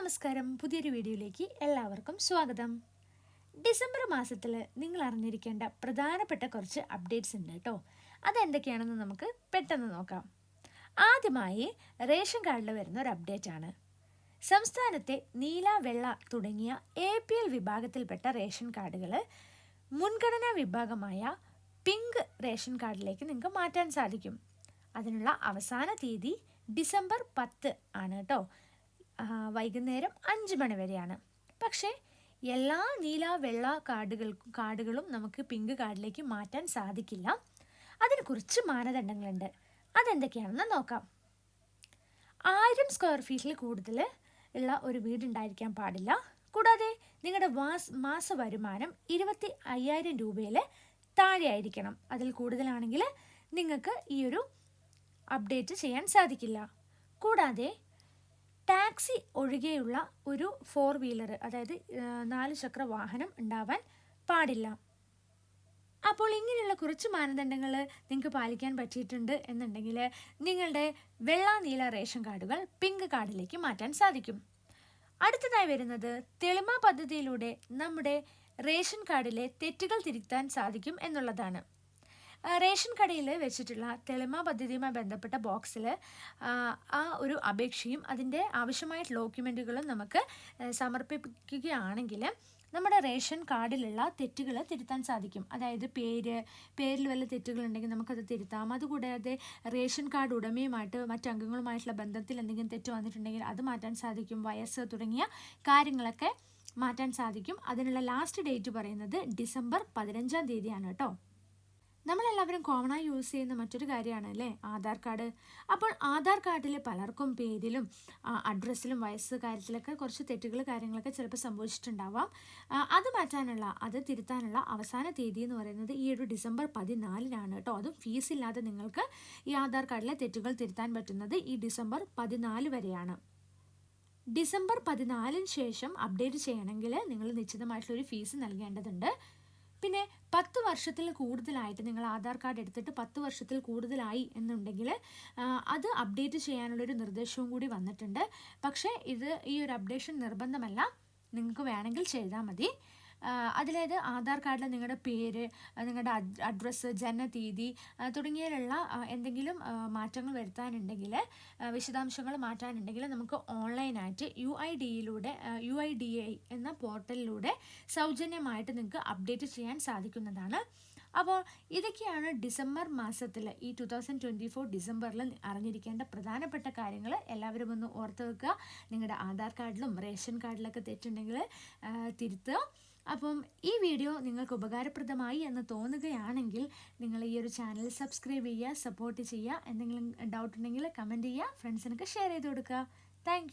നമസ്കാരം. പുതിയൊരു വീഡിയോയിലേക്ക് എല്ലാവർക്കും സ്വാഗതം. ഡിസംബർ മാസത്തിൽ നിങ്ങൾ അറിഞ്ഞിരിക്കേണ്ട പ്രധാനപ്പെട്ട കുറച്ച് അപ്ഡേറ്റ്സ് ഉണ്ട് കേട്ടോ. അതെന്തൊക്കെയാണെന്ന് നമുക്ക് പെട്ടെന്ന് നോക്കാം. ആദ്യമായി റേഷൻ കാർഡിൽ വരുന്ന ഒരു അപ്ഡേറ്റ് ആണ്. സംസ്ഥാനത്തെ നീല, വെള്ള തുടങ്ങിയ APL വിഭാഗത്തിൽപ്പെട്ട റേഷൻ കാർഡുകൾ മുൻഗണനാ വിഭാഗമായ പിങ്ക് റേഷൻ കാർഡിലേക്ക് നിങ്ങൾക്ക് മാറ്റാൻ സാധിക്കും. അതിനുള്ള അവസാന തീയതി ഡിസംബർ 10 ആണ് കേട്ടോ. വൈകുന്നേരം 5 മണി വരെയാണ്. പക്ഷേ എല്ലാ നീല, വെള്ള കാർഡുകളും നമുക്ക് പിങ്ക് കാർഡിലേക്ക് മാറ്റാൻ സാധിക്കില്ല. അതിന് കുറച്ച് മാനദണ്ഡങ്ങളുണ്ട്. അതെന്തൊക്കെയാണെന്ന് നോക്കാം. 1000 സ്ക്വയർ ഫീറ്റിൽ കൂടുതൽ ഉള്ള ഒരു വീടുണ്ടായിരിക്കാൻ പാടില്ല. കൂടാതെ നിങ്ങളുടെ മാസ വരുമാനം 25,000 രൂപയിൽ താഴെ ആയിരിക്കണം. അതിൽ കൂടുതലാണെങ്കിൽ നിങ്ങൾക്ക് ഈ ഒരു അപ്ഡേറ്റ് ചെയ്യാൻ സാധിക്കില്ല. കൂടാതെ ടാക്സി ഒഴികെയുള്ള ഒരു 4 വീലർ, അതായത് 4 ചക്ര വാഹനം ഉണ്ടാവാൻ പാടില്ല. അപ്പോൾ ഇങ്ങനെയുള്ള കുറച്ച് മാനദണ്ഡങ്ങൾ നിങ്ങൾക്ക് പാലിക്കാൻ പറ്റിയിട്ടുണ്ട് എന്നുണ്ടെങ്കിൽ നിങ്ങളുടെ വെള്ള, നീല റേഷൻ കാർഡുകൾ പിങ്ക് കാർഡിലേക്ക് മാറ്റാൻ സാധിക്കും. അടുത്തതായി വരുന്നത് തെളിമ പദ്ധതിയിലൂടെ നമ്മുടെ റേഷൻ കാർഡിലെ തെറ്റുകൾ തിരുത്താൻ സാധിക്കും എന്നുള്ളതാണ്. റേഷൻ കടയിൽ വെച്ചിട്ടുള്ള തെളിമ പദ്ധതിയുമായി ബന്ധപ്പെട്ട ബോക്സിൽ ആ ഒരു അപേക്ഷയും അതിൻ്റെ ആവശ്യമായിട്ടുള്ള ഡോക്യുമെൻറ്റുകളും നമുക്ക് സമർപ്പിക്കുകയാണെങ്കിൽ നമ്മുടെ റേഷൻ കാർഡിലുള്ള തെറ്റുകൾ തിരുത്താൻ സാധിക്കും. അതായത് പേരിൽ വല്ല തെറ്റുകളുണ്ടെങ്കിൽ നമുക്കത് തിരുത്താം. അതുകൂടാതെ റേഷൻ കാർഡ് ഉടമയുമായിട്ട് മറ്റംഗങ്ങളുമായിട്ടുള്ള ബന്ധത്തിൽ എന്തെങ്കിലും തെറ്റ് വന്നിട്ടുണ്ടെങ്കിൽ അത് മാറ്റാൻ സാധിക്കും. വയസ്സ് തുടങ്ങിയ കാര്യങ്ങളൊക്കെ മാറ്റാൻ സാധിക്കും. അതിനുള്ള ലാസ്റ്റ് ഡേറ്റ് പറയുന്നത് ഡിസംബർ 15-ാം തീയതിയാണ് കേട്ടോ. നമ്മളെല്ലാവരും കോമണായി യൂസ് ചെയ്യുന്ന മറ്റൊരു കാര്യമാണ് അല്ലേ ആധാർ കാർഡ്. അപ്പോൾ ആധാർ കാർഡിൽ പലർക്കും പേരിലും അഡ്രസ്സിലും വയസ്സ് കാര്യത്തിലൊക്കെ കുറച്ച് തെറ്റുകൾ കാര്യങ്ങളൊക്കെ ചിലപ്പോൾ സംഭവിച്ചിട്ടുണ്ടാവാം. അത് തിരുത്താനുള്ള അവസാന തീയതി എന്ന് പറയുന്നത് ഈ ഒരു ഡിസംബർ 14-നാണ് കേട്ടോ. അതും ഫീസില്ലാതെ നിങ്ങൾക്ക് ഈ ആധാർ കാർഡിലെ തെറ്റുകൾ തിരുത്താൻ പറ്റുന്നത് ഈ ഡിസംബർ 14 വരെയാണ്. ഡിസംബർ 14-ന് ശേഷം അപ്ഡേറ്റ് ചെയ്യണമെങ്കിൽ നിങ്ങൾ നിശ്ചിതമായിട്ടുള്ളൊരു ഫീസ് നൽകേണ്ടതുണ്ട്. പിന്നെ 10 വർഷത്തിൽ കൂടുതലായിട്ട് നിങ്ങൾ ആധാർ കാർഡ് എടുത്തിട്ട് 10 വർഷത്തിൽ കൂടുതലായി എന്നുണ്ടെങ്കിൽ അത് അപ്ഡേറ്റ് ചെയ്യാനുള്ളൊരു നിർദ്ദേശവും കൂടി വന്നിട്ടുണ്ട്. പക്ഷേ ഈ ഒരു അപ്ഡേഷൻ നിർബന്ധമല്ല, നിങ്ങൾക്ക് വേണമെങ്കിൽ ചെയ്താൽ മതി. അതിലേത് ആധാർ കാർഡിൽ നിങ്ങളുടെ പേര്, നിങ്ങളുടെ അഡ്രസ്സ്, ജനനതീയതി തുടങ്ങിയതിലുള്ള എന്തെങ്കിലും മാറ്റങ്ങൾ വരുത്താനുണ്ടെങ്കിൽ, വിശദാംശങ്ങൾ മാറ്റാനുണ്ടെങ്കിൽ നമുക്ക് ഓൺലൈനായിട്ട് UIDAI എന്ന പോർട്ടലിലൂടെ സൗജന്യമായിട്ട് നിങ്ങൾക്ക് അപ്ഡേറ്റ് ചെയ്യാൻ സാധിക്കുന്നതാണ്. അപ്പോൾ ഇതൊക്കെയാണ് ഡിസംബർ മാസത്തിൽ ഈ 2024 ഡിസംബറിൽ അറിഞ്ഞിരിക്കേണ്ട പ്രധാനപ്പെട്ട കാര്യങ്ങൾ. എല്ലാവരും ഒന്ന് ഓർത്ത് വെക്കുക. നിങ്ങളുടെ ആധാർ കാർഡിലും റേഷൻ കാർഡിലൊക്കെ തെറ്റുണ്ടെങ്കിൽ തിരുത്തുക. അപ്പം ഈ വീഡിയോ നിങ്ങൾക്ക് ഉപകാരപ്രദമായി എന്ന് തോന്നുകയാണെങ്കിൽ നിങ്ങൾ ഈ ഒരു ചാനൽ സബ്സ്ക്രൈബ് ചെയ്യുക, സപ്പോർട്ട് ചെയ്യുക. എന്തെങ്കിലും ഡൗട്ട് ഉണ്ടെങ്കിൽ കമൻറ്റ് ചെയ്യുക, ഫ്രണ്ട്സിനൊക്കെ ഷെയർ ചെയ്ത് കൊടുക്കുക. താങ്ക്